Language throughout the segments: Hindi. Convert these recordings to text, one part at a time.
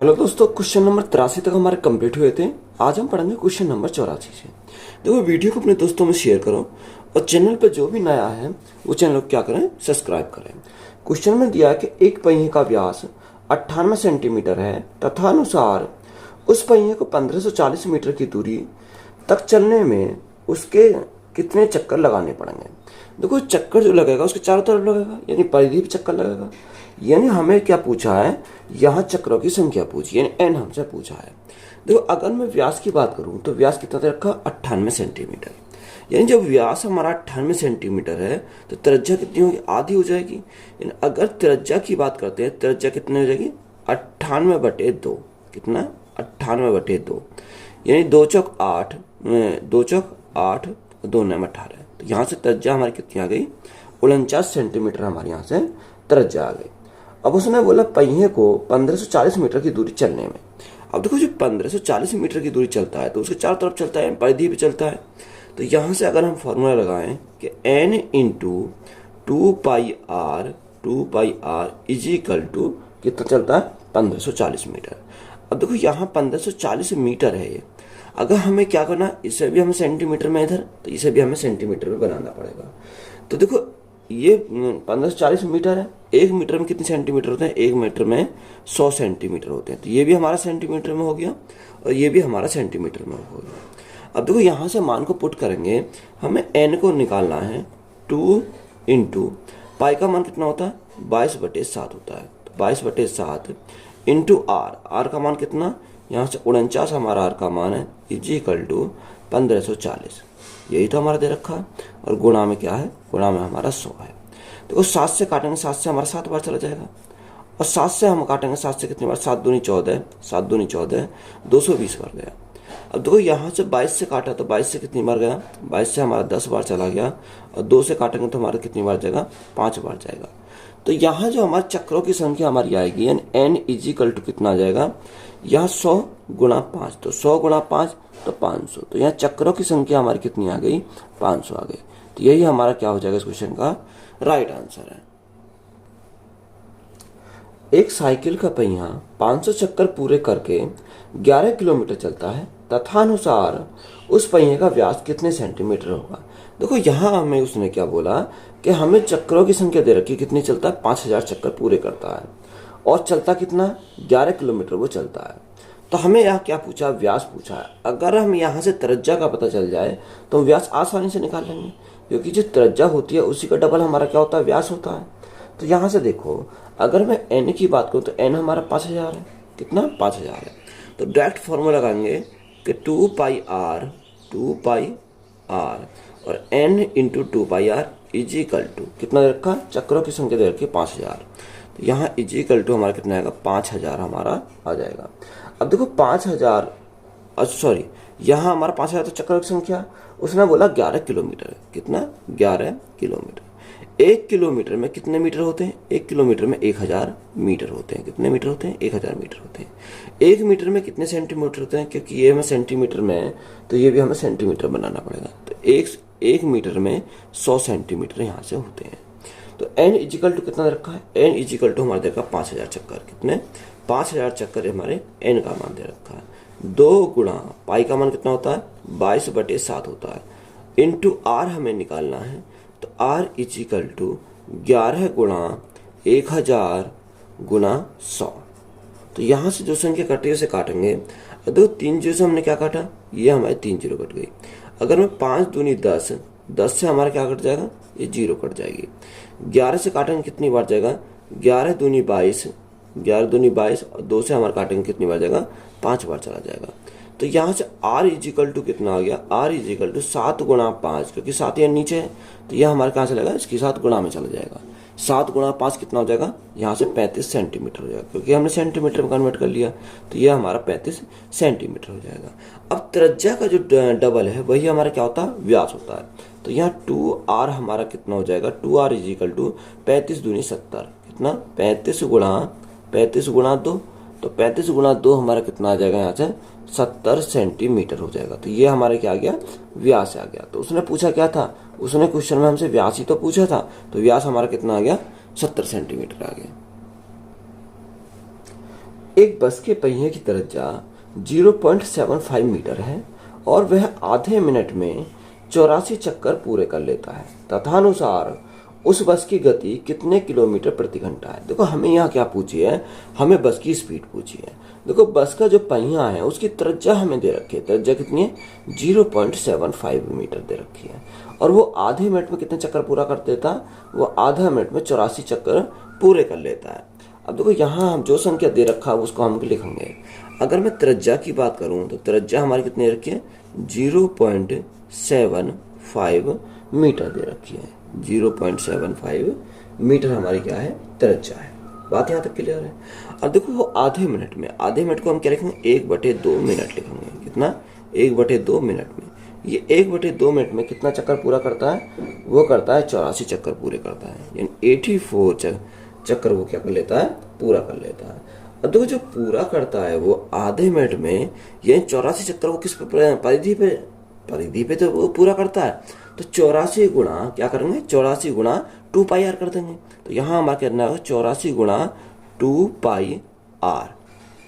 हेलो दोस्तों, क्वेश्चन नंबर 83 तक हमारे कंप्लीट हुए थे। आज हम पढ़ेंगे क्वेश्चन नंबर 84 से। देखो, वीडियो को अपने दोस्तों में शेयर करो और चैनल पर जो भी नया है वो चैनल को क्या करें, सब्सक्राइब करें। क्वेश्चन में दिया है कि एक पहिए का व्यास 98 सेंटीमीटर है तथा अनुसार उस पहिए को 1540 मीटर की दूरी तक चलने में उसके कितने चक्कर लगाने पड़ेंगे। देखो, चक्कर जो लगेगा उसके चारों तरफ लगेगा, यानी परिधि पे चक्कर लगेगा। यानी हमें क्या पूछा है, यहाँ चक्रों की संख्या पूछी, यानी एन हमसे पूछा है। देखो, अगर मैं व्यास की बात करूं तो व्यास कितना दे रखा, 98 सेंटीमीटर। यानी जब व्यास हमारा 98 सेंटीमीटर है तो त्रिज्या कितनी होगी, आधी हो जाएगी। यानी अगर त्रिज्या की बात करते हैं, त्रिज्या कितनी हो जाएगी, 98/2। कितना, 98/2। यानी 2 चौक 8, 2 चौक 8, 2 9 18। तो यहाँ से त्रिज्या हमारी कितनी आ गई, 49 सेंटीमीटर हमारे यहाँ से त्रिज्या आ गई। अब उसने बोला पहिए को 1540 मीटर की दूरी चलने में। अब देखो, जो 1540 मीटर की दूरी चलता है तो उसके चारों तरफ चलता है, परिधि पे चलता है। तो यहाँ से अगर हम फॉर्मूला लगाएं कि n into 2πr is equal to कितना चलता है, 1540 मीटर। अब देखो, यहाँ 1540 मीटर है ये। अगर हमें क्या करना, इसे भी हमें सेंटीमीटर में, इधर तो इसे भी हमें सेंटीमीटर में बनाना पड़ेगा। तो देखो, ये 1540 मीटर है। 1 मीटर में कितने सेंटीमीटर होते हैं, 1 मीटर में 100 सेंटीमीटर होते हैं। तो ये भी हमारा सेंटीमीटर में हो गया और ये भी हमारा सेंटीमीटर में हो गया। अब देखो, यहाँ से मान को पुट करेंगे, हमें एन को निकालना है। 2 इंटू पाई का मान कितना होता है, 22/7 होता है। तो 22/7 इंटू आर का मान कितना, यहाँ से 49 हमारा आर का मान है, इज इक्वल टू 1540। यही तो हमारा दे रखा है। और गुणा में क्या है, गुणा में हमारा 100 है। तो 7 से काटेंगे, 7 से हमारा 7 बार चला जाएगा। और 7 से हम काटेंगे, 7 से कितनी बार, 7 दूनी 14, 7 दूनी 14, 220 बार गया। अब देखो, यहाँ से 22 से काटा तो 22 से कितनी बार गया, 22 से हमारा 10 बार चला गया। और 2 से काटेंगे तो हमारा कितनी बार जाएगा, 5 बार जाएगा। तो यहाँ जो हमारे चक्रों की संख्या हमारी आएगी, यानी एन इज इक्वल टू कितना आ जाएगा, यहाँ 100 गुणा 5, तो 100 गुणा 5 तो 500। तो यहाँ चक्रों की संख्या हमारी कितनी आ गई, 500 आ गई। तो यही हमारा क्या हो जाएगा, इस क्वेश्चन का राइट आंसर है। एक साइकिल का पहिया 500 चक्कर पूरे करके 11 किलोमीटर चलता है तथा अनुसार उस पहिए का व्यास कितने सेंटीमीटर होगा। देखो, यहाँ हमें उसने क्या बोला कि हमें चक्रों की संख्या दे रखी, कितनी चलता है, 5000 चक्कर पूरे करता है और चलता कितना, 11 किलोमीटर वो चलता है। तो हमें यहाँ क्या पूछा, व्यास पूछा है। अगर हम यहाँ से त्रिज्या का पता चल जाए तो व्यास आसानी से निकाल लेंगे, क्योंकि जो त्रिज्या होती है उसी का डबल हमारा क्या होता है, व्यास होता है। तो यहाँ से देखो, अगर मैं n की बात करूँ तो n हमारा 5000 है। कितना, 5000 है। तो डायरेक्ट फॉर्मूला लगाएंगे कि 2πr और n into 2πr is equal to कितना दे रखा, चक्रों की संख्या दे रखी 5000। तो यहाँ इज इक्वल टू हमारा कितना आएगा, 5000 हमारा आ जाएगा। अब देखो, 5000, सॉरी, यहाँ हमारा 5000 तो चक्रों की संख्या, उसने बोला 11 किलोमीटर। कितना, 11 किलोमीटर। 1 किलोमीटर में कितने मीटर होते हैं, 1 किलोमीटर में 1000 मीटर होते हैं। कितने मीटर होते हैं, 1000 मीटर होते हैं। 1 मीटर में कितने सेंटीमीटर होते हैं, क्योंकि ये हमें सेंटीमीटर में है तो ये भी हमें सेंटीमीटर बनाना पड़ेगा। तो एक मीटर में 100 सेंटीमीटर यहाँ से होते हैं। तो n इजिकल टू कितना रखा है, n इजिकल टू हमारे देखा 5000 चक्कर। कितने, 5000 चक्कर हमारे n का मान दे रखा है। 2 गुणा पाई का मान कितना होता है, 22/7 होता है, इंटू आर हमें निकालना है। तो r इजिकल टू 11 गुणा 1000 गुणा 100। तो यहाँ से जो संख्या कटी है उसे काटेंगे। दो 3 जीरो से हमने क्या काटा, ये हमारे 3 जीरो कट गई। अगर मैं 5 दूनी 10, 10 से हमारा क्या कट जाएगा, ये 0 कट जाएगी। 11 से काटेंगे कितनी बार जाएगा, 11 दूनी 22, 11 दूनी 22, और 2 से हमारा काटेंगे कितनी बार जाएगा, 5 बार चला जाएगा। तो यहाँ से r इजिकल टू कितना आ गया, r इजिकल टू 7 गुणा 5, क्योंकि 7 यहाँ नीचे है तो यह हमारे कहाँ चलेगा, इसके साथ गुणा में चला जाएगा। 7 गुणा 5 कितना हो जाएगा, यहाँ से 35 सेंटीमीटर हो जाएगा, क्योंकि हमने सेंटीमीटर में कन्वर्ट कर लिया। तो यह हमारा 35 सेंटीमीटर हो जाएगा। अब त्रिज्या का जो डबल है वही हमारा क्या होता है, व्यास होता है। तो यहाँ 2r हमारा कितना हो जाएगा, 2r इजिकल टू 35 दूनी 70। कितना, 35 गुणा 2, तो 35 गुणा 2 हमारा कितना आ जाएगा, यहाँ से 70 सेंटीमीटर हो जाएगा। तो ये हमारे क्या आ गया, व्यास आ गया। तो उसने पूछा क्या था, उसने क्वेश्चन में हमसे व्यास ही तो पूछा था। तो व्यास हमारा कितना आ गया, 70 सेंटीमीटर आ गया। एक बस के पहिए की त्रिज्या 0.75 मीटर है और वह आधे मिनट में 84 चक्कर पूरे कर लेता है। तथानुसार उस बस की गति कितने किलोमीटर प्रति घंटा है। देखो हमें यहाँ क्या पूछी है, हमें बस की स्पीड पूछी है। देखो बस का जो पहिया है उसकी त्रिज्या हमें दे रखी है, त्रिज्या कितनी है 0.75 मीटर दे रखी है और वो आधे मिनट में कितने चक्कर पूरा कर देता है, वो आधा मिनट में 84 चक्कर पूरे कर लेता है। अब देखो यहाँ हम जो संख्या दे रखा है उसको हम लिखेंगे। अगर मैं त्रिज्या की बात करूँ तो त्रिज्या हमारी कितनी रखी है 0.75 मीटर दे रखी है। 0.75 मीटर हमारी क्या है त्रिज्या है। बात यहाँ तक क्लियर है। अब देखो वो आधे मिनट में, आधे मिनट को हम क्या लिखेंगे 1/2 मिनट लिखेंगे। कितना 1/2 मिनट में, ये 1/2 मिनट में कितना चक्कर पूरा करता है, वो करता है 84 चक्कर पूरे करता है, यानी 84 चक्कर वो क्या कर लेता है पूरा कर लेता है। अब देखो जो पूरा करता है वो आधे मिनट में, ये 84 चक्कर वो किस पे परिधि पे तो वो पूरा करता है, तो 84 गुणा क्या करेंगे 84 गुणा 2πr कर देंगे। तो यहाँ हमारा करना है 84 गुणा 2πr,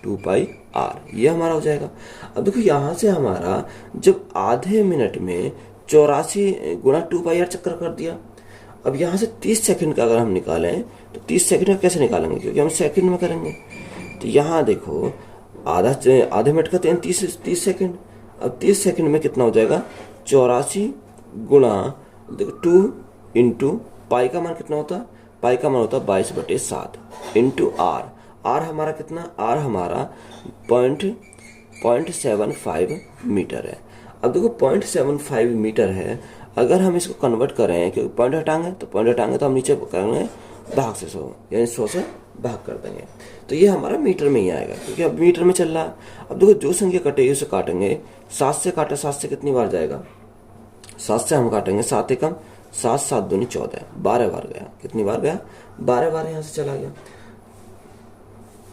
2πr ये हमारा हो जाएगा। अब देखो यहाँ से हमारा जब आधे मिनट में 84 गुणा 2πr चक्कर कर दिया, अब यहाँ से 30 सेकंड का अगर हम निकालें तो 30 सेकंड का कैसे निकालेंगे, क्योंकि हम सेकंड में करेंगे। तो यहाँ देखो आधे मिनट का 30 सेकंड, अब 30 सेकंड में कितना हो जाएगा 84 गुणा देखो 2 इंटू पाई का मान कितना होता है, पाई का मान होता है 22/7 इंटू आर। आर हमारा कितना, आर हमारा 0.75 मीटर है। अब देखो 0.75 मीटर है, अगर हम इसको कन्वर्ट करें, क्योंकि पॉइंट हटाएंगे तो हम नीचे करेंगे भाग से 100, यानी 100 से भाग कर देंगे, तो ये हमारा मीटर में ही आएगा, क्योंकि अब मीटर में चल रहा है। अब देखो जो संख्या कटेगी उसे काटेंगे, 7 से काटा, 7 से कितनी बार जाएगा, 7 से हम काटेंगे 7 एकम 7, 7 दूनी 14, 12 बार गया। कितनी बार गया 12 बार यहाँ से चला गया।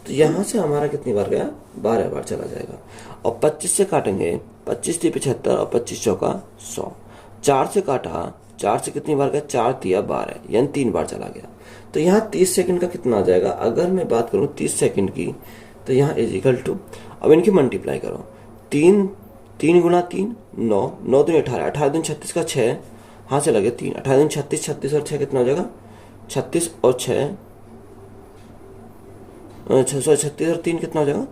तो यहाँ से हमारा कितनी बार गया 12 बार चला जाएगा। और 25 से काटेंगे, 25 × 75 और 25 चौका 100। 4 से काटा, 4 से कितनी बार गया 4 × 12, यानी 3 बार चला गया। तो यहाँ 30 सेकंड का कितना आ जाएगा, अगर मैं बात करूँ 30 सेकंड की, तो यहाँ इजिकल टू, अब इनकी मल्टीप्लाई करो, 3 गुणा 3 9, 9 दूनी 18, 18 दूनी 36 का 6, हाँ से लगे 3, 18 दूनी 36, 36 और 6 कितना हो जाएगा 36 और 6 36 और 3 कितना हो जाएगा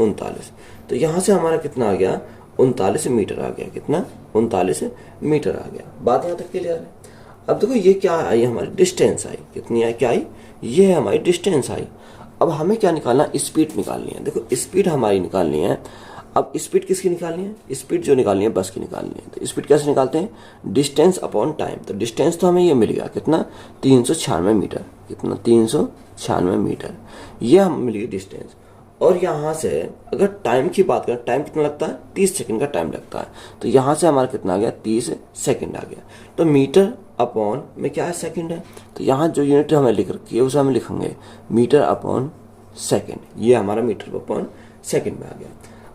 39। तो यहाँ से हमारा कितना आ गया 39 मीटर आ गया। कितना 39 मीटर आ गया। बात यहाँ तक क्लियर है। अब देखो ये क्या आई हमारी डिस्टेंस आई, कितनी आई, क्या आई, ये है हमारी डिस्टेंस आई। अब हमें क्या निकालना, स्पीड निकालनी है। देखो स्पीड हमारी निकालनी है। अब स्पीड किसकी निकालनी है, स्पीड जो निकालनी है बस की निकालनी है। तो स्पीड कैसे निकालते हैं, डिस्टेंस अपॉन टाइम। तो डिस्टेंस तो हमें ये मिल गया कितना 396 मीटर, कितना 396 मीटर, ये हम मिल गई डिस्टेंस। और यहाँ से अगर टाइम की बात करें, टाइम कितना लगता है 30 सेकंड का टाइम लगता है। तो यहाँ से हमारा कितना आ गया 30 सेकंड आ गया। तो मीटर अपॉन में क्या है सेकंड है, तो यहाँ जो यूनिट हमें लिख रखी है उसे हम लिखेंगे मीटर अपॉन सेकंड। ये हमारा मीटर अपॉन सेकंड में आ गया।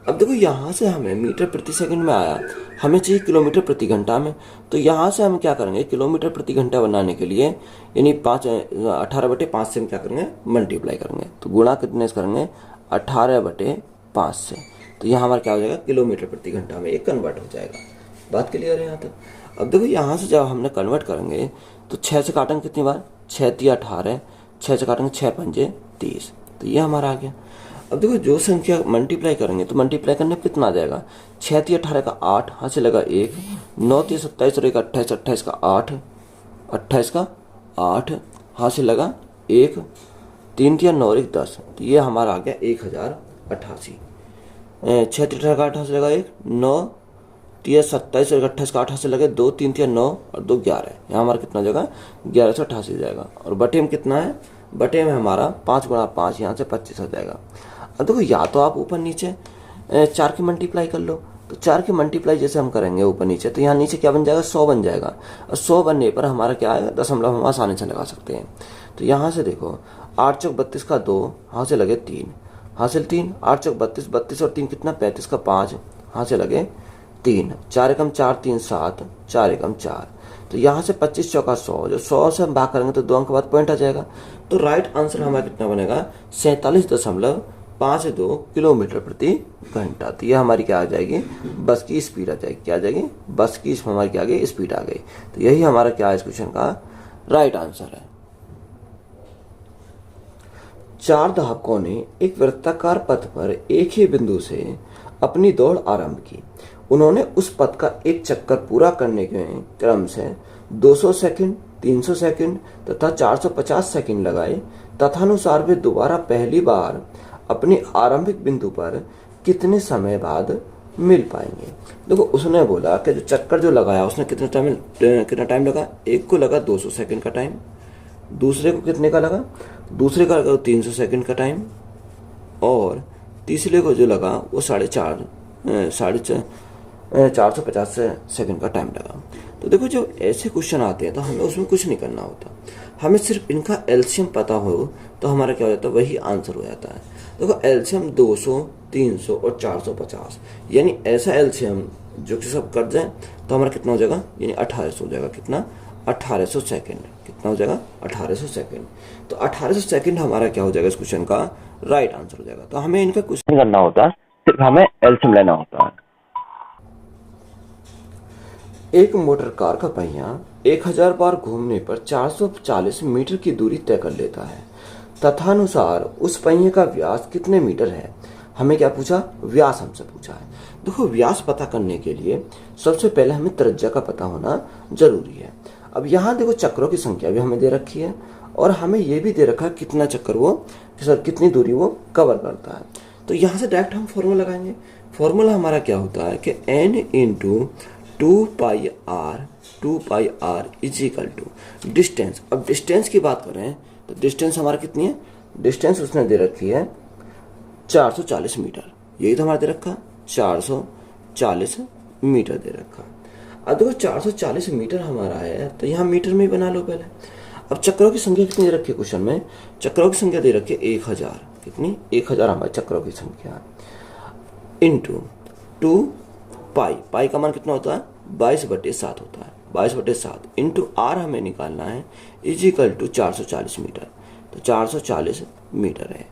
अब देखो यहाँ से हमें मीटर प्रति सेकंड में आया, हमें चाहिए किलोमीटर प्रति घंटा में। तो यहाँ से हम क्या करेंगे, किलोमीटर प्रति घंटा बनाने के लिए यानी 18/5 से हम क्या करेंगे मल्टीप्लाई करेंगे। तो गुणा कितने से करेंगे 18/5 से। तो यहाँ हमारा क्या हो जाएगा किलोमीटर प्रति घंटा में ये कन्वर्ट हो जाएगा। बात क्लियर है यहाँ तक। अब देखो यहाँ से जब हमने कन्वर्ट करेंगे तो 6 से काटेंगे कितनी बार, 6 × 18, 6 से काटेंगे 6 × 5 = 30। तो ये हमारा आ गया। अब देखो जो संख्या मल्टीप्लाई करेंगे तो मल्टीप्लाई करने पर कितना आ जाएगा, 6 × 18 का 8, हाथ से लगा 1, 9 × 27 और 1 28, 28 का 8, 28 का 8, हाथ से लगा 1, 3 × 9 और 1 10। तो ये हमारा आ गया 1088। 6 × 18 का 8 से लगा 1, 9 × 27 और 28 का 8 से लगे 2, 3 × 9 और 2 11। यहाँ हमारा कितना हो जाएगा 1188 जाएगा। और बटे में कितना है, बटे में हमारा 5 × 5, यहाँ से 25 हो जाएगा। अब देखो या तो आप ऊपर नीचे 4 की मल्टीप्लाई कर लो। तो 4 की मल्टीप्लाई जैसे हम करेंगे ऊपर नीचे, तो यहाँ नीचे क्या बन जाएगा 100 बन जाएगा। और 100 बनने पर हमारा क्या आएगा दशमलव हम आसानी से लगा सकते हैं। तो यहाँ से देखो 8 × 32 का 2, हाथ से लगे 3, हासिल 3, 8 × 32, 32 और 3 कितना 35 का 5, हाथ से लगे 3, 4 एकम 4, 3 7, 4 एकम 4। तो यहाँ से 25 चौका 100, जो 100 से हम भाग करेंगे तो 2 अंक बाद पॉइंट आ जाएगा। तो राइट आंसर हमारा कितना बनेगा 47.4 5.2 किलोमीटर प्रति घंटा। तो यह हमारी क्या आ जाएगी, बस की स्पीड आ जाएगी। क्या आ जाएगी, बस की हमारी क्या आ गई, स्पीड आ गई। तो यही हमारा क्या है इस क्वेश्चन का राइट आंसर है। 4 धावकों ने एक वृत्ताकार पथ पर एक ही बिंदु से अपनी दौड़ आरंभ की। उन्होंने उस पथ का एक चक्कर पूरा करने के क्रम से 200 सेकंड, 300 सेकंड तथा 450 सेकंड लगाए। तथानुसार वे दोबारा पहली बार अपनी आरंभिक बिंदु पर कितने समय बाद मिल पाएंगे। देखो उसने बोला कि जो चक्कर जो लगाया उसने कितना टाइम लगा, एक को लगा 200 सेकंड का टाइम, दूसरे को कितने का लगा, दूसरे का लगा 300 सेकंड का टाइम, और तीसरे को जो लगा वो 450 सेकंड का टाइम लगा। तो देखो जो ऐसे क्वेश्चन आते हैं तो हमें उसमें कुछ नहीं करना होता, हमें सिर्फ इनका एलसीएम पता हो तो हमारा क्या हो जाता है, वही आंसर हो जाता है। देखो एलसीएम 200, 300 और 450, यानी ऐसा एलसीएम जो कि सब कर जाए तो हमारा कितना हो जाएगा, यानी 1800 हो जाएगा। कितना, 1800 सेकंड। कितना हो जाएगा, 1800 सेकंड। तो 1800 सेकंड हमारा क्या हो जाएगा इस क्वेश्चन का राइट आंसर हो जाएगा। तो हमें इनका कुछ नहीं करना होता, सिर्फ हमें एलसीएम लेना होता है। एक मोटर कार का पहिया 1000 बार घूमने पर 440 मीटर की दूरी तय कर लेता है। तथानुसार उस पहिए का व्यास कितने मीटर है। हमें क्या पूछा, व्यास हमसे पूछा है। देखो व्यास पता करने के लिए सबसे पहले हमें त्रिज्या का पता होना जरूरी है। अब यहाँ देखो चक्रों की संख्या भी हमें दे रखी है और हमें यह भी दे रखा है कितना चक्कर वो, कितनी दूरी वो कवर करता है। तो यहाँ से डायरेक्ट हम फॉर्मूला लगाएंगे। फॉर्मूला हमारा क्या होता है कि n into 2πr is equal to distance. अब डिस्टेंस की बात करें तो डिस्टेंस हमारा कितनी है, डिस्टेंस उसने दे रखी है 440 मीटर। यही तो हमारा दे रखा, 440 मीटर दे रखा। अब देखो 440 मीटर हमारा है तो यहाँ मीटर में ही बना लो पहले। अब चक्रों की संख्या कितनी दे रखी है क्वेश्चन में, चक्रों की संख्या दे रखी है 1000। कितनी, 1000 हमारे चक्रों की संख्या इंटू 2 पाई का मान कितना होता है, 22/7 होता है। 22/7 इंटू आर हमें निकालना है इज इक्वल टू 440 मीटर। तो 440 मीटर है।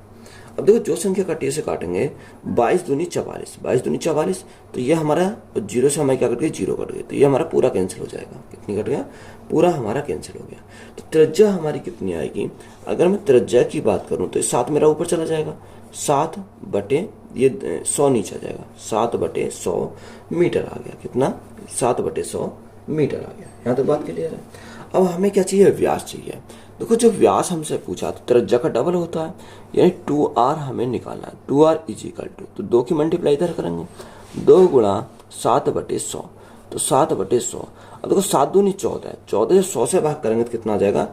अब देखो जो संख्या कटिए से काटेंगे, 22 दूनी 44, 22 दूनी 44, तो ये हमारा जीरो से हमें क्या कट गया, जीरो कट गया। तो ये हमारा पूरा कैंसिल हो जाएगा। कितनी कट गया, पूरा हमारा कैंसिल हो गया। तो त्रिज्या हमारी कितनी आएगी, अगर मैं त्रिज्या की बात करूं तो 7 मेरा ऊपर चला जाएगा, 7/100 नीचे आ जाएगा, 7/100 मीटर आ गया। कितना, 7/100 मीटर आ गया। यहाँ तो बात क्लियर है। अब हमें क्या चाहिए, व्यास चाहिए। देखो जो व्यास हमसे पूछा तो त्रिज्या का डबल होता है, यानी 2r हमें निकालना है। 2r इज इक्वल टू, तो 2 की मल्टीप्लाई इधर करेंगे, 2 गुणा 7/100, तो 7/100। अब देखो 7 दूनी 14, 14 से 100 से भाग करेंगे तो कितना आ जाएगा,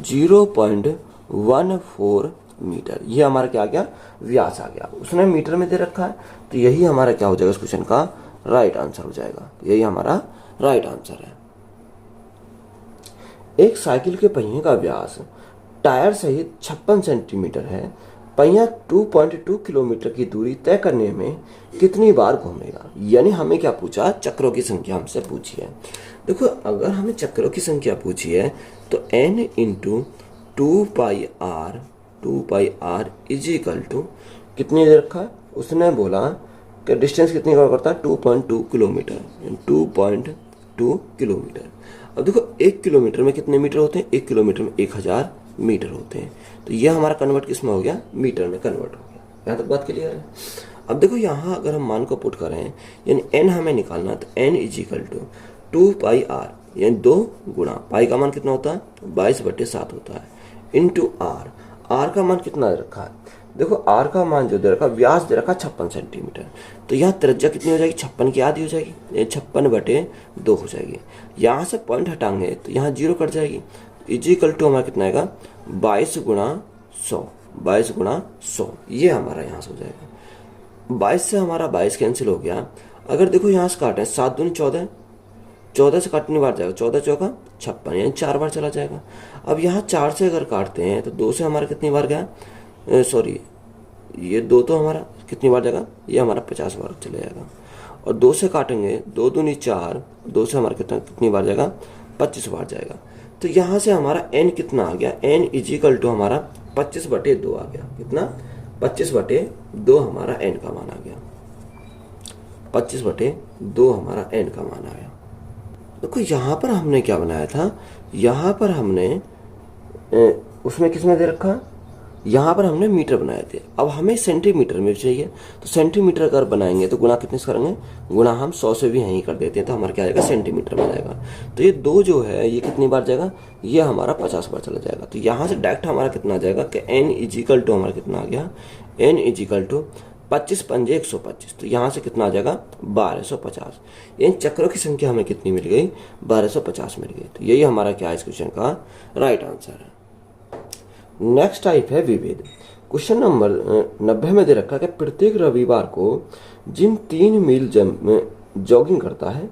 0.14 मीटर। ये हमारा क्या आ गया, व्यास आ गया। उसने मीटर में दे रखा है तो यही हमारा क्या हो जाएगा इस क्वेश्चन का राइट आंसर हो जाएगा। यही हमारा राइट आंसर है। एक साइकिल के पहिए का व्यास टायर सहित 56 सेंटीमीटर है। पहिया 2.2 किलोमीटर की दूरी तय करने में कितनी बार घूमेगा। यानी हमें क्या पूछा, चक्रों की संख्या हमसे पूछी है। देखो अगर हमें चक्रों की संख्या पूछी है तो n into 2πr is equal to कितनी दे रखा है, उसने बोला कि डिस्टेंस कितनी कवर करता है, 2.2 किलोमीटर, 2.2 किलोमीटर। अब देखो 1 किलोमीटर में कितने मीटर होते हैं, 1 किलोमीटर में 1000 मीटर होते हैं। तो यह हमारा कन्वर्ट किस में हो गया, मीटर में कन्वर्ट हो गया। यहाँ तक बात क्लियर है। अब देखो यहाँ अगर हम मान को पुट करें, यानी n हमें निकालना है तो n is equal to 2πr, यानी 2 गुणा पाई का मान कितना होता है, 22/7 होता है, इंटू आर। आर का मान कितना दे रखा है, देखो आर का मान जो दे रखा, व्यास दे रखा 56 सेंटीमीटर। तो यहाँ त्रिज्या कितनी हो जाएगी, 56 की आधी हो जाएगी, 56/2 हो जाएगी। यहाँ से पॉइंट हटाएंगे तो यहाँ 0 कट जाएगी। इज इक्वल टू हमारा कितना आएगा, 22 गुणा 100, 22 गुणा 100। ये हमारा यहाँ से हो जाएगा। 22 से हमारा 22 कैंसिल हो गया। अगर देखो यहाँ से काटें, 7 दूनी 14, 14 से काटने बार जाएगा, 14 चौका 56, यानी 4 बार चला जाएगा। अब यहाँ 4 से अगर काटते हैं तो 2 से हमारा कितनी बार गया, सॉरी ये 2 तो हमारा कितनी बार जाएगा, ये हमारा 50 बार चले जाएगा। और 2 से काटेंगे, 2 दूनी 4, 2 से हमारा कितनी बार जाएगा, 25 बार जाएगा। तो यहाँ से हमारा n कितना आ गया, n इज इक्वल टू हमारा 25/2 आ गया। कितना, 25/2 हमारा n का मान आ गया। 25/2 हमारा n का मान आ गया। देखो यहाँ पर हमने क्या बनाया था, यहाँ पर हमने उसमें किसमें दे रखा, यहाँ पर हमने मीटर बनाए थे। अब हमें सेंटीमीटर में चाहिए, तो सेंटीमीटर अगर बनाएंगे तो गुणा कितने से करेंगे, गुणा हम 100 से भी यहीं कर देते हैं, तो हमारा क्या आएगा, सेंटीमीटर में जाएगा। तो ये 2 जो है ये कितनी बार जाएगा, ये हमारा 50 बार चला जाएगा। तो यहाँ से डायरेक्ट हमारा कितना आ जाएगा कि n इजिकल टू हमारा कितना आ गया, n इजिकल टू 25 पंजे 125। तो यहाँ से कितना आ जाएगा, 1250। इन चक्रों की संख्या हमें कितनी मिल गई, 1250 मिल गई। तो यही हमारा क्या है इस क्वेश्चन का राइट आंसर है। नेक्स्ट टाइप है विभेद। क्वेश्चन नंबर 90 में दे रखा है कि प्रत्येक रविवार को जिन 3 मील जॉगिंग करता है,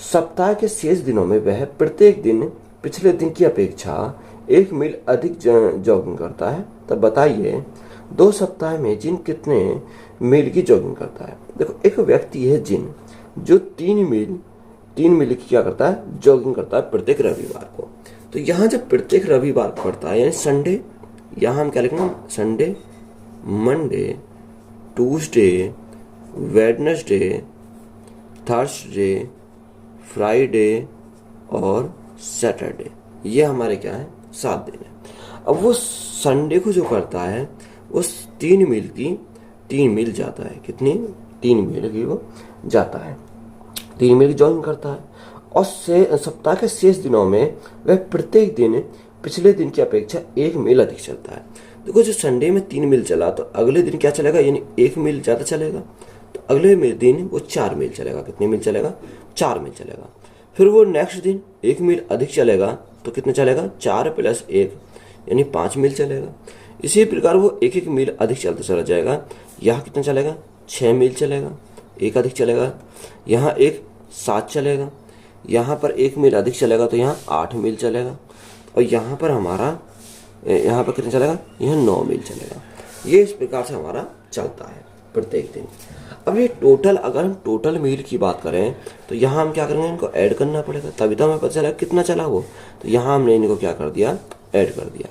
सप्ताह के शेष दिनों में वह प्रत्येक दिन पिछले दिन की अपेक्षा 1 मील अधिक जॉगिंग करता है। तब बताइए 2 सप्ताह में जिन कितने मील की जॉगिंग करता है। देखो एक व्यक्ति है जिन जो 3 मील की क्या करता है, जॉगिंग करता है प्रत्येक रविवार को। तो यहाँ जब प्रत्येक रविवार को करता है यानी संडे, यहाँ हम क्या लिखना, Sunday, Monday, Tuesday, Wednesday, Thursday, Friday और सैटरडे, ये हमारे क्या है, 7 दिन है। अब वो संडे को जो करता है उस 3 मील जाता है, कितनी, 3 मील की वो जाता है, 3 मील जॉइन करता है। और सप्ताह के शेष दिनों में वह प्रत्येक दिन पिछले दिन की अपेक्षा 1 मील अधिक चलता है। देखो जो संडे में 3 मील चला तो अगले दिन क्या चलेगा, यानी 1 मील ज़्यादा चलेगा। तो अगले दिन वो 4 मील चलेगा, कितने मील चलेगा, 4 मील चलेगा। फिर वो नेक्स्ट दिन 1 मील अधिक चलेगा, तो कितने चलेगा, 4 + 1 यानी 5 मील चलेगा। इसी प्रकार वो 1 मील अधिक चलता चला जाएगा। यहाँ कितना चलेगा, 6 मील चलेगा, 1 अधिक चलेगा। यहाँ 1 7 चलेगा, यहाँ पर 1 मील अधिक चलेगा तो यहाँ 8 मील चलेगा। और यहाँ पर हमारा, यहाँ पर कितना चलेगा, यहाँ 9 मील चलेगा। ये इस प्रकार से हमारा चलता है प्रत्येक दिन। अब ये टोटल, अगर हम टोटल मील की बात करें तो यहाँ हम क्या करेंगे, इनको ऐड करना पड़ेगा, तभी तो हमें पता चलेगा कितना चला वो। तो यहाँ हमने इनको क्या कर दिया, ऐड कर दिया।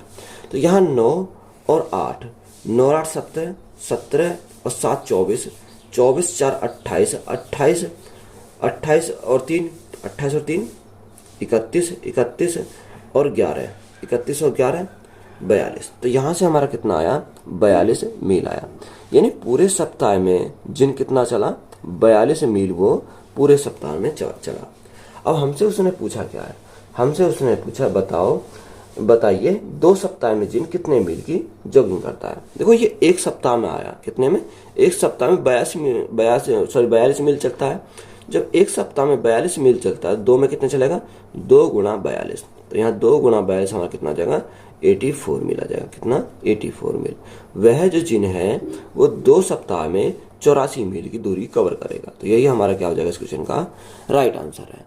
तो यहाँ 9 और 8, 9 और 8 17, 17 और 7 24, 24 4 28, 28 28 और 3 28 और 3 31, 31 और 11, 31 और 11 42। तो यहाँ से हमारा कितना आया, 42 मील आया। यानी पूरे सप्ताह में जिन कितना चला, 42 मील वो पूरे सप्ताह में चला। अब हमसे उसने पूछा क्या है, हमसे उसने पूछा बताइए 2 सप्ताह में जिन कितने मील की जॉगिंग करता है। देखो ये 1 सप्ताह में आया, कितने में, 1 सप्ताह में 42 मील चलता है। जब 1 सप्ताह में 42 मील चलता है, 2 में कितने चलेगा, 2 × 42। तो यहाँ 2 × 42 हमारा कितना आ जाएगा, 84 मील आ जाएगा। कितना, 84 मील। वह जो जिन है वो 2 सप्ताह में 84 मील की दूरी कवर करेगा। तो यही हमारा क्या हो जाएगा इस क्वेश्चन का राइट आंसर है।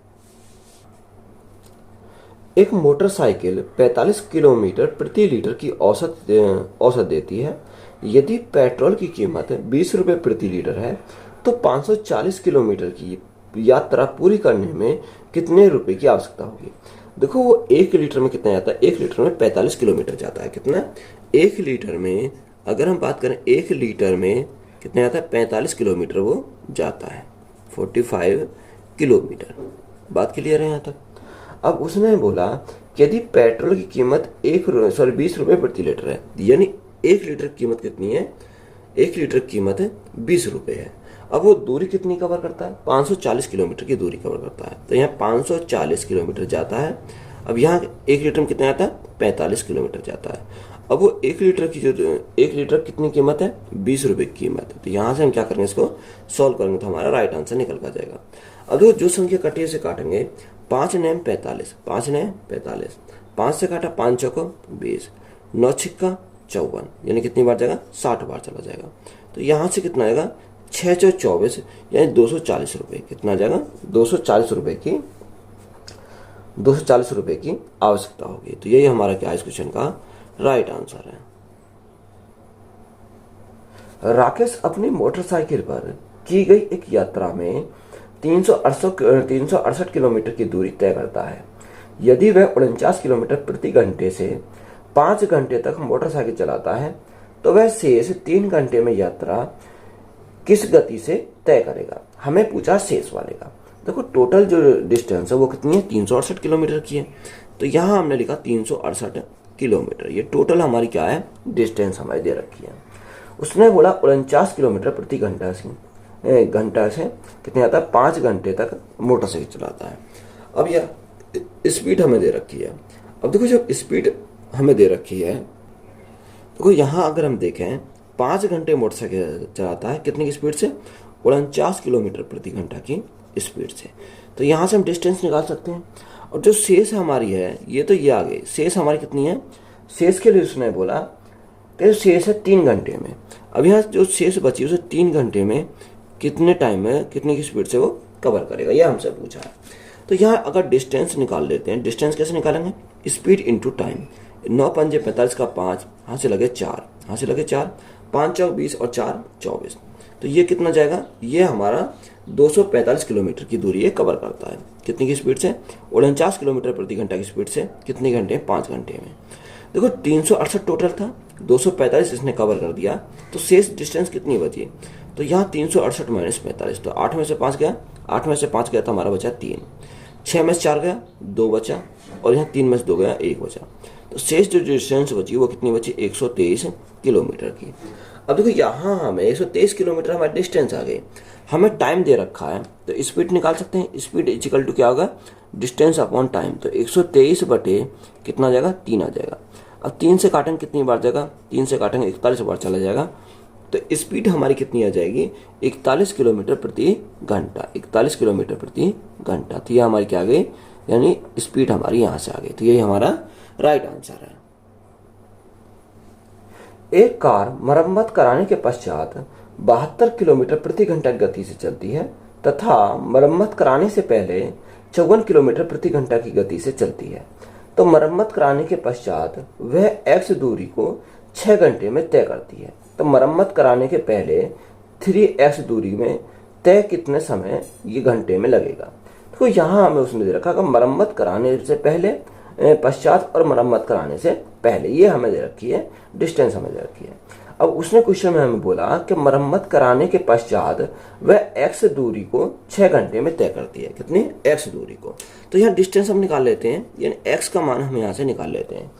एक मोटरसाइकिल 45 किलोमीटर प्रति लीटर की औसत देती है। यदि पेट्रोल की कीमत 20 रुपये प्रति लीटर है तो 540 किलोमीटर की यात्रा पूरी करने में कितने रुपए की आवश्यकता होगी। देखो वो 1 लीटर में कितना जाता है, 1 लीटर में 45 किलोमीटर जाता है। कितना, 1 लीटर में, अगर हम बात करें 1 लीटर में कितना जाता है, 45 किलोमीटर वो जाता है, 45 किलोमीटर। बात क्लियर है यहाँ तक। अब उसने बोला कि यदि पेट्रोल की कीमत 20 रुपये प्रति लीटर है, यानी 1 लीटर की कीमत कितनी है, 1 लीटर की कीमत है 20 रुपये है। अब वो दूरी कितनी कवर करता है, 540 किलोमीटर की दूरी कवर करता है। तो यहाँ 540 किलोमीटर जाता है। अब यहाँ 1 लीटर में कितना आता है, 45 किलोमीटर जाता है। अब वो 1 लीटर की जो 1 लीटर कितनी कीमत है, 20 रुपये की कीमत है। तो यहाँ से हम क्या करेंगे, इसको सॉल्व करेंगे तो हमारा राइट आंसर निकल कर जाएगा। अब जो संख्या कटिए से काटेंगे, 5 9 45, 5 9 45, 5 से काटा 5 चौको 20, 9 छिक्का 54, यानी कितनी बार जाएगा, 60 बार चला जाएगा। तो यहाँ से कितना आएगा, 6 चौ 24 यानी 240 रुपये। कितना जाएगा, 240 रुपये की आवश्यकता होगी। तो यही हमारा क्या है इस क्वेश्चन का राइट आंसर है। राकेश अपनी मोटरसाइकिल पर की गई एक यात्रा में 368 किलोमीटर की दूरी तय करता है। यदि वह 49 किलोमीटर प्रति घंटे से 5 घंटे तक मोटरसाइकिल चलाता है तो वह शेष 3 घंटे में यात्रा किस गति से तय करेगा। हमें पूछा शेष वाले का। देखो टोटल जो डिस्टेंस है वो कितनी है, 368 किलोमीटर की है। तो यहाँ हमने लिखा 368 किलोमीटर। ये टोटल हमारी क्या है, डिस्टेंस हमारी दे रखी है। उसने बोला 49 किलोमीटर प्रति घंटा से कितने आता है, 5 घंटे तक मोटरसाइकिल चलाता है। अब यह स्पीड हमें दे रखी है। अब देखो जब स्पीड हमें दे रखी है, देखो यहाँ अगर हम देखें 5 घंटे मोटरसाइकिल चलाता है, कितनी की स्पीड से, 49 किलोमीटर प्रति घंटा की स्पीड से। तो यहाँ से हम डिस्टेंस निकाल सकते हैं। और जो शेष हमारी है, ये तो ये आ गई, शेष हमारी कितनी है, शेष के लिए उसने बोला कि शेष है 3 घंटे में। अब यहाँ जो शेष बची उसे 3 घंटे में कितने टाइम में कितने की स्पीड से वो कवर करेगा, यह हमसे पूछा है। तो यहाँ अगर डिस्टेंस निकाल लेते हैं, डिस्टेंस कैसे निकालेंगे, स्पीड इंटू टाइम। 9 पंजे 45 का 5, यहाँ से लगे 4, यहाँ से लगे 4, 5 चौक 20 और 4 24। तो ये कितना जाएगा, ये हमारा 245 किलोमीटर की दूरी ये कवर करता है। कितनी की स्पीड से, 49 किलोमीटर प्रति घंटा की स्पीड से। कितने घंटे, 5 घंटे में। देखो 368 टोटल था, 245 इसने कवर कर दिया, तो शेष डिस्टेंस कितनी बची, तो यहाँ 368 माइनस 45, तो 8 में से 5 गया, 8 में से 5 गया तो हमारा बचा 3, 6 में से 4 गया 2 बचा, और यहाँ 3 में से 2 गया 1 बचा। तो शेष जो डिस्टेंस बची वो कितनी बची, 123 किलोमीटर की। अब देखो यहाँ हमें 123 किलोमीटर हमारी डिस्टेंस आ गई, हमें टाइम दे रखा है, तो स्पीड निकाल सकते हैं। स्पीड इक्वल टू क्या होगा, डिस्टेंस अपॉन टाइम। तो 123 बटे कितना आ जाएगा, 3 आ जाएगा। अब 3 से काटेंगे कितनी बार जाएगा, 3 से काटेंगे 41 बार चला जाएगा। तो स्पीड हमारी कितनी आ जाएगी, 41 किलोमीटर प्रति घंटा, 41 किलोमीटर प्रति घंटा। तो ये हमारी क्या आ गई, यानी स्पीड हमारी यहाँ से आ गई। तो यही हमारा राइट आंसर है। एक कार मरम्मत कराने के पश्चात 72 किलोमीटर प्रति घंटा की गति से चलती है तथा मरम्मत कराने से पहले 54 किलोमीटर प्रति घंटा की गति से चलती है। तो मरम्मत कराने के पश्चात वह x दूरी को 6 घंटे में तय करती है। तो मरम्मत कराने के पहले 3x दूरी में तय कितने समय ये घंटे में लगेगा। तो यहाँ हमें उसने दे रखा कि मरम्मत कराने से पहले, पश्चात और मरम्मत कराने से पहले, ये हमें दे रखी है, डिस्टेंस हमें दे रखी है। अब उसने क्वेश्चन में हमें बोला कि मरम्मत कराने के पश्चात वह x दूरी को 6 घंटे में तय करती है। कितनी, x दूरी को। तो यहाँ डिस्टेंस हम निकाल लेते हैं, यानी x का मान हम यहाँ से निकाल लेते हैं।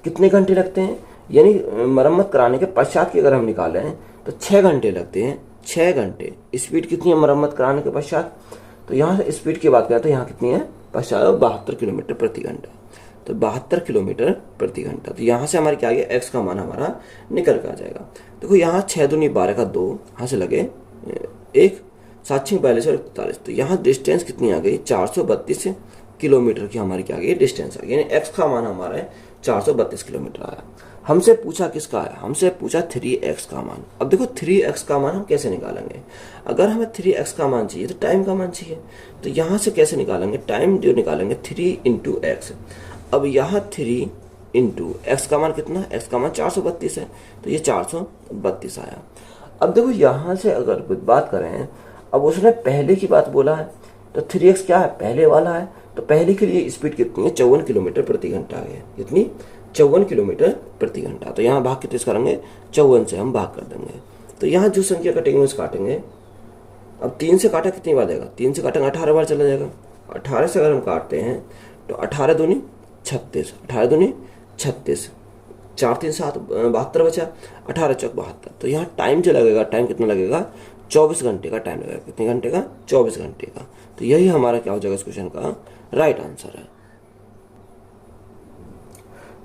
कितने घंटे लगते हैं, यानी मरम्मत कराने के पश्चात की अगर हम निकाल रहे हैं तो 6 घंटे लगते हैं। 6 घंटे। स्पीड कितनी है मरम्मत कराने के पश्चात, तो यहाँ से स्पीड की बात करें तो यहाँ कितनी है, पश्चात 72 किलोमीटर प्रति घंटा। तो 72 किलोमीटर प्रति घंटा। तो यहाँ से हमारे क्या आ गया, x का मान हमारा निकल कर आ जाएगा। देखो यहाँ 6 दूनी 12 का 2, यहाँ से लगे 1, 7 6 42 और 41। तो यहाँ डिस्टेंस कितनी आ गई, 432 किलोमीटर की हमारी क्या आ गई, डिस्टेंस आ गई। यानी x का मान हमारा है 432 किलोमीटर आया। हमसे पूछा किसका है, हमसे पूछा 3x का मान। अब देखो 3x का मान हम कैसे निकालेंगे, अगर हमें 3x का मान चाहिए तो टाइम का मान चाहिए। तो यहाँ से कैसे निकालेंगे, टाइम जो निकालेंगे 3 इंटू एक्स। अब यहाँ 3 इंटू एक्स का मान कितना, एक्स का मान 432 है, तो ये 432 आया। अब देखो यहाँ से अगर कुछ बात करें, अब उसने पहले की बात बोला है, तो 3x क्या है, पहले वाला है। तो पहले के लिए स्पीड कितनी है, 54 किलोमीटर प्रति घंटा आ गया। कितनी, 54 किलोमीटर प्रति घंटा। तो यहाँ भाग कितने से करेंगे, 54 से हम भाग कर देंगे। तो यहाँ जो संख्या कटेंगे उसे काटेंगे। अब 3 से काटा कितनी बार जाएगा, 3 से काटेंगे 18 बार चला जाएगा। 18 से अगर हम काटते हैं तो 18 दूनी 36, 18 दूनी 36, 4 3 7 72 बचा, 18 चौक 72। तो यहाँ टाइम जो लगेगा, टाइम कितना लगेगा, 24 घंटे का टाइम लगेगा। कितने घंटे का, 24 घंटे का। तो यही हमारा क्या हो जाएगा इस क्वेश्चन का राइट आंसर है।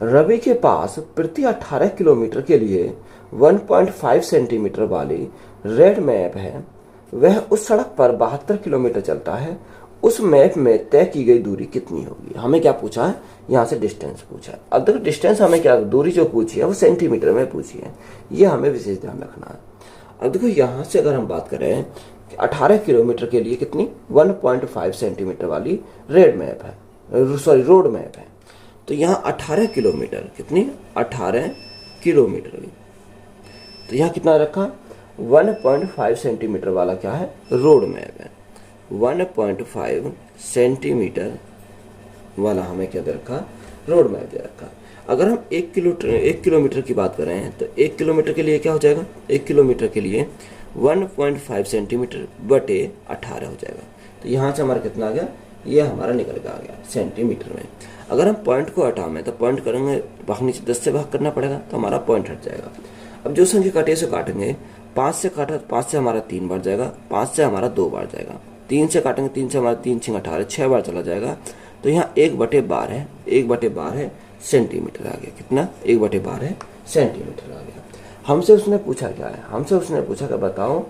रवि के पास प्रति 18 किलोमीटर के लिए 1.5 सेंटीमीटर वाली रेड मैप है। वह उस सड़क पर 72 किलोमीटर चलता है। उस मैप में तय की गई दूरी कितनी होगी। हमें क्या पूछा है, यहाँ से डिस्टेंस पूछा है। अब देखो डिस्टेंस हमें क्या, दूरी जो पूछी है वो सेंटीमीटर में पूछी है, ये हमें विशेष ध्यान रखना है। अब देखो यहाँ से अगर हम बात करें कि 18 किलोमीटर के लिए कितनी, 1.5 सेंटीमीटर वाली रेड मैप है, सॉरी रोड मैप है। तो यहाँ 18 किलोमीटर, कितनी, 18 किलोमीटर की। तो यहाँ कितना रखा, 1.5 सेंटीमीटर वाला क्या है, रोड मैप है। 1.5 सेंटीमीटर वाला हमें क्या दे रखा, रोड मैप दे रखा। अगर हम 1 किलोमीटर की बात करें तो 1 किलोमीटर के लिए क्या हो जाएगा, 1 किलोमीटर के लिए 1.5 सेंटीमीटर बटे 18 हो जाएगा। तो यहाँ से हमारा कितना आ गया, ये हमारा निकल के आ गया सेंटीमीटर में। अगर हम पॉइंट को हटाएं तो पॉइंट करेंगे भाग नीचे 10 से भाग करना पड़ेगा तो हमारा पॉइंट हट जाएगा। अब जो संख्या काटे से काटेंगे, 5 से काटा, 5 से हमारा 3 बार जाएगा, 5 से हमारा 2 बार जाएगा, 3 से काटेंगे, 3 से हमारा 3 6 18 6 बार चला जाएगा। तो यहाँ 1/12 है, 1/12 है सेंटीमीटर आ गया। कितना, 1/12 है सेंटीमीटर आ गया। हमसे उसने पूछा क्या है, हमसे उसने पूछा कि बताओ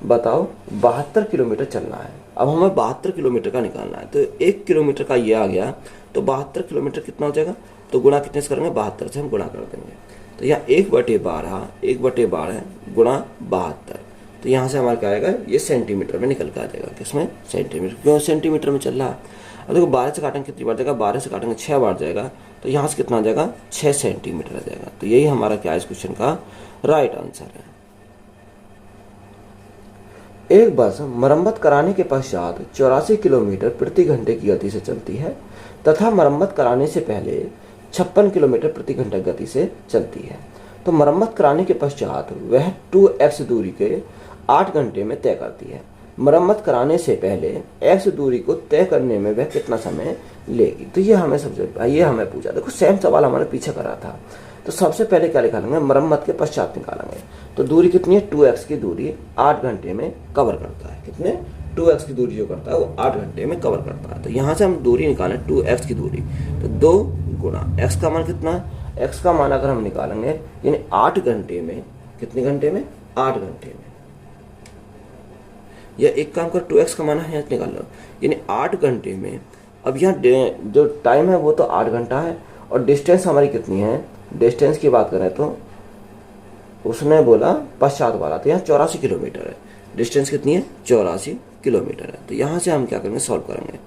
72 किलोमीटर चलना है। अब हमें 72 किलोमीटर का निकालना है। तो 1 किलोमीटर का ये आ गया, तो 72 किलोमीटर कितना हो जाएगा, तो गुणा कितने से करेंगे, 72 से हम गुणा कर देंगे। तो यहाँ 1/12 गुणा 72, तो यहाँ से हमारा क्या आएगा, ये सेंटीमीटर में निकल के आ जाएगा। किसमें, सेंटीमीटर, क्यों सेंटीमीटर में चल रहा है। अब देखो 12 से काटेंगे कितनी बार जाएगा, 12 से काटेंगे 6 बार जाएगा, तो यहाँ से कितना आ जाएगा, 6 सेंटीमीटर आ जाएगा। तो यही हमारा क्या है, इस क्वेश्चन का राइट आंसर है। एक बस मरम्मत कराने के पश्चात 84 किलोमीटर प्रति घंटे की गति से चलती है तथा मरम्मत कराने से पहले 56 किलोमीटर प्रति घंटे गति से चलती है। तो मरम्मत कराने के पश्चात वह 2x दूरी के 8 घंटे में तय करती है। मरम्मत कराने से पहले x दूरी को तय करने में वह कितना समय लेगी। तो ये हमें पूछा। देखो सेम सवाल हमारे पीछे करा था। तो सबसे पहले क्या निकालेंगे, मरम्मत के पश्चात निकालेंगे। तो दूरी कितनी है, 2x की दूरी 8 घंटे में कवर करता है। कितने, 2x की दूरी जो करता है वो 8 घंटे में कवर करता है। तो यहाँ से हम दूरी निकालें 2x की दूरी, तो 2 गुणा x का मान कितना है, x का मान अगर हम निकालेंगे यानी 8 घंटे में, कितने घंटे में, 8 घंटे में, या एक काम कर 2x का मान है यहाँ निकाल लो, यानी 8 घंटे में। अब यहाँ जो टाइम है वो तो 8 घंटा है और डिस्टेंस हमारी कितनी है, डिस्टेंस की बात करें तो उसने बोला पश्चात वाला, तो यहाँ 84 किलोमीटर है। डिस्टेंस कितनी है, 84 किलोमीटर है। तो यहाँ से हम क्या करेंगे, सॉल्व करेंगे।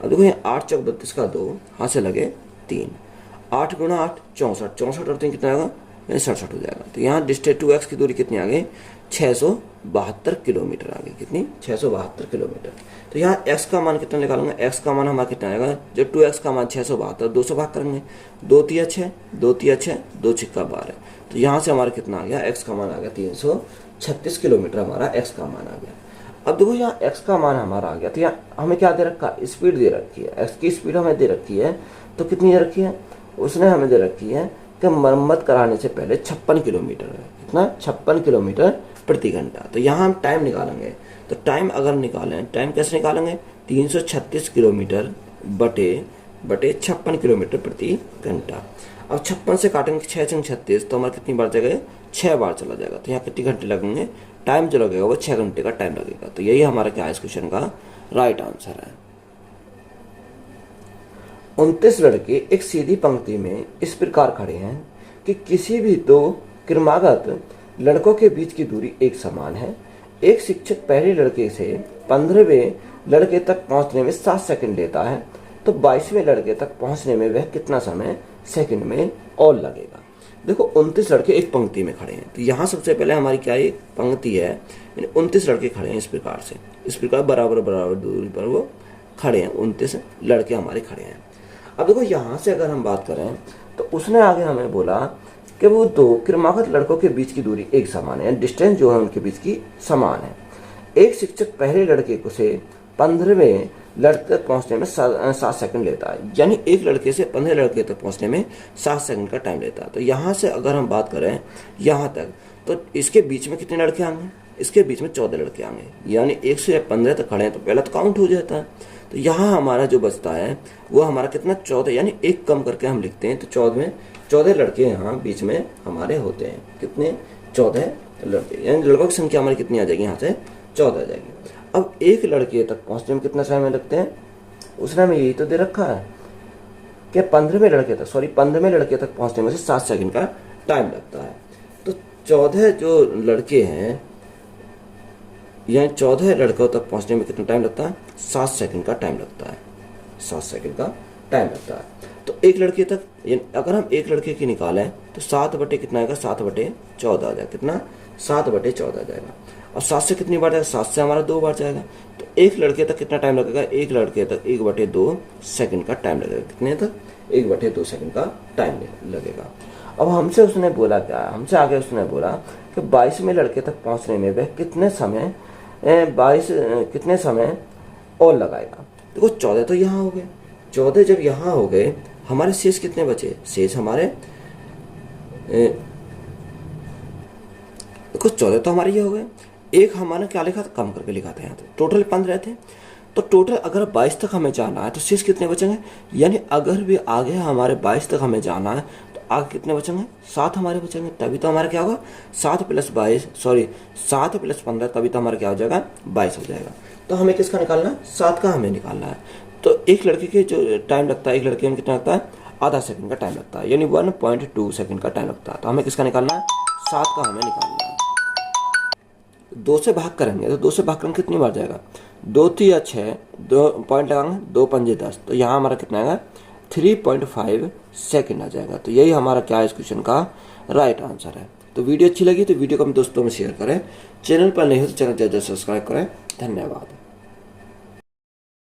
अब देखो यहाँ 8 चौक 32 का 2, हाथ से लगे 3, 8 गुणा 8 64, 64 और 3 कितना आएगा, 67 हो जाएगा। तो यहाँ डिस्टेंस 2x की दूरी कितनी आ गई, 672 किलोमीटर आ गई। कितनी, 672 किलोमीटर। तो यहाँ x का मान कितना निकालेंगे, x का मान हमारा कितना आएगा, जो 2x का मान 672, 200 भाग करेंगे, 2 तिया 6, 2 तिया 6, 2 छिक्का 12। तो यहाँ से हमारा कितना आ गया, x का मान आ गया 336 किलोमीटर हमारा x का मान आ गया। अब देखो यहाँ x का मान हमारा आ गया, तो यहाँ हमें क्या दे रखा, स्पीड दे रखी है, x की स्पीड हमें दे रखी है। तो कितनी दे रखी है, उसने हमें दे रखी है कि मरम्मत कराने से पहले 56 किलोमीटर है। कितना, 56 किलोमीटर प्रति घंटा। तो यहाँ हम टाइम निकालेंगे। तो टाइम अगर निकालें, टाइम कैसे निकालेंगे, 336 किलोमीटर बटे 56 किलोमीटर प्रति घंटा। अब 56 से काटेंगे 6 से 36, तो हमारा कितनी बार जाएगा, 6 बार चला जाएगा। तो यहाँ कितने घंटे लगेंगे, टाइम जो लगेगा वो 6 घंटे का टाइम लगेगा। तो यही हमारा क्या है, इस क्वेश्चन का राइट आंसर है। 29 लड़के एक सीधी पंक्ति में इस प्रकार खड़े हैं कि किसी भी 2 क्रमागत लड़कों के बीच की दूरी एक समान है। एक शिक्षक पहले लड़के से 15वें लड़के तक पहुंचने में 7 सेकंड लेता है, तो 22वें लड़के तक पहुंचने में वह कितना समय सेकंड में और लगेगा। देखो 29 लड़के एक पंक्ति में खड़े हैं। तो यहाँ सबसे पहले हमारी क्या एक पंक्ति है, यानी 29 लड़के खड़े हैं इस प्रकार से, इस प्रकार बराबर बराबर दूरी पर वो खड़े हैं, 29 लड़के हमारे खड़े हैं। अब देखो यहाँ से अगर हम बात करें तो उसने आगे हमें बोला कि वो 2 क्रमागत लड़कों के बीच की दूरी एक समान है, डिस्टेंस जो है उनके बीच की समान है। एक शिक्षक पहले लड़के को से 15वें लड़के तक पहुंचने में 7 सेकंड लेता है, यानी एक लड़के से 15 लड़के तक पहुंचने में 7 सेकंड का टाइम लेता है। तो यहाँ से अगर हम बात करें यहाँ तक, तो इसके बीच में कितने लड़के आएंगे, इसके बीच में 14 लड़के आएंगे, यानी 1 से 15 तक खड़े हैं तो पहला तो काउंट हो जाता है। तो यहाँ हमारा जो बचता है वो हमारा कितना, 14, यानी एक कम करके हम लिखते हैं। तो 14 लड़के यहाँ बीच में हमारे होते हैं। कितने, 14 लड़के, यानी लड़कों की संख्या हमारी कितनी आ जाएगी, यहाँ से 14 आ जाएगी। अब एक लड़के तक पहुँचने में कितना समय लगते हैं, उसने हमें यही तो दे रखा है कि 15वें लड़के तक पहुँचने में से 7 सेकंड का टाइम लगता है। तो 14 जो लड़के हैं, यानी 14 लड़कों तक पहुंचने में कितना टाइम लगता है, 7 सेकंड का टाइम लगता है, 7 सेकंड का टाइम लगता है। तो एक लड़के तक, अगर हम एक लड़के की निकालें तो 7 बटे कितना आएगा, 7/14 आ जाएगा। कितना, 7/14 आ जाएगा। और 7 से कितनी बार जाएगा, 7 से हमारा 2 बार जाएगा। तो एक लड़के तक कितना टाइम लगेगा, एक लड़के तक 1/2 सेकंड का टाइम लगेगा। कितने तक, 1/2 सेकंड का टाइम लगेगा। अब हमसे उसने बोला क्या, हमसे आगे उसने बोला कि 22वें लड़के तक पहुंचने में वह कितने समय और लगाएगा। देखो 14 तो यहाँ हो गए, 14 जब यहाँ हो गए हमारे शेष कितने बचे, शेष हमारे देखो 14 तो हमारे ये हो गए, एक हमारे क्या लिखा था, कम करके लिखा था यहाँ तो टोटल 15 थे। तो टोटल अगर 22 तक हमें जाना है तो शेष कितने बचेंगे, यानी अगर भी आगे हमारे 22 तक हमें जाना है तो आगे कितने बचेंगे, 7 हमारे बचेंगे। तभी तो हमारा क्या होगा 7 + 15 तभी तो हमारा क्या हो जाएगा 22 हो जाएगा। तो हमें किसका निकालना है, 7 का हमें निकालना है। तो एक लड़के के जो टाइम लगता है, एक लड़के में कितना लगता है, आधा सेकंड का टाइम लगता है, यानी 1.2 सेकंड का टाइम लगता है। तो हमें किसका निकालना है, 7 का हमें निकालना है। 2 से भाग करेंगे तो 2 से भाग करेंगे कितनी बार जाएगा, 2 3 6, 2 पॉइंट लगाएंगे, 2 पंजे 10, तो यहाँ हमारा कितना आएगा 3.5 सेकंड आ जाएगा। तो यही हमारा क्या है इस क्वेश्चन का राइट आंसर है। तो वीडियो अच्छी लगी तो वीडियो को अपने दोस्तों में शेयर करें, चैनल पर नहीं हो तो चैनल जल्द सब्सक्राइब करें। धन्यवाद।